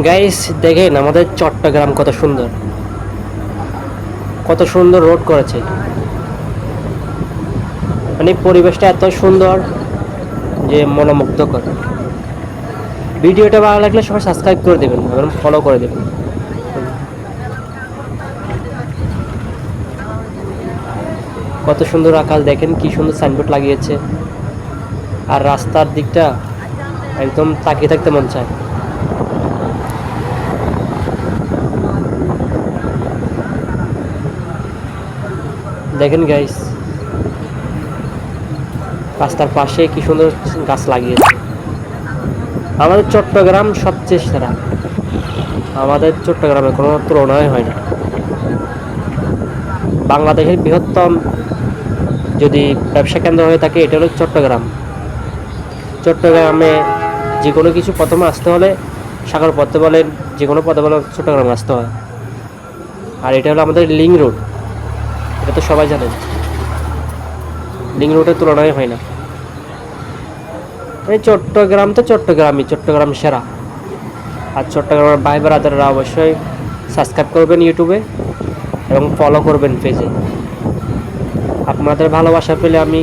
Guys দেখেন আমাদের চট্টগ্রাম কত সুন্দর রোড করেছে। মানে পরিবেশটা এত সুন্দর যে মনোমুগ্ধকর। ভিডিওটা ভালো লাগলে সবাই সাবস্ক্রাইব করে দেবেন এবং ফলো করে দেবেন। কত সুন্দর আকাশ দেখেন, কি সুন্দর সাইনবোর্ড লাগিয়েছে। আর রাস্তার দিকটা একদম তাকিয়ে থাকতে মন চায়। দেখেন গাইস, রাস্তার পাশে কি সুন্দর গাছ লাগিয়েছে। আমাদের চট্টগ্রাম সবচেয়ে সেরা, আমাদের চট্টগ্রামে কোনো তুলনাই হয় না। বাংলাদেশের বৃহত্তম যদি ব্যবসা কেন্দ্র হয়ে থাকে এটা হলো চট্টগ্রাম। চট্টগ্রামে যে কোনো কিছু প্রথমে আসতে হলে সাগর পথে বলেন, যে কোনো পথে বলেন, চট্টগ্রামে আসতে হয়। আর এটা হলো আমাদের লিঙ্ক রোড, এটা তো সবাই জানেন। লিঙ্ক রোডের তুলনায় হয় না। এই চট্টগ্রাম তো চট্টগ্রামই, চট্টগ্রাম সেরা। আর চট্টগ্রামের ভাই ব্রাদাররা অবশ্যই সাবস্ক্রাইব করবেন ইউটিউবে এবং ফলো করবেন পেজে। আপনাদের ভালোবাসা পেলে আমি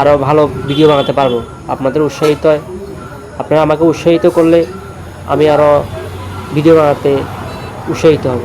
আরও ভালো ভিডিও বানাতে পারবো। আপনাদের উৎসাহিত, আপনারা আমাকে উৎসাহিত করলে আমি আরও ভিডিও বানাতে উৎসাহিত হব।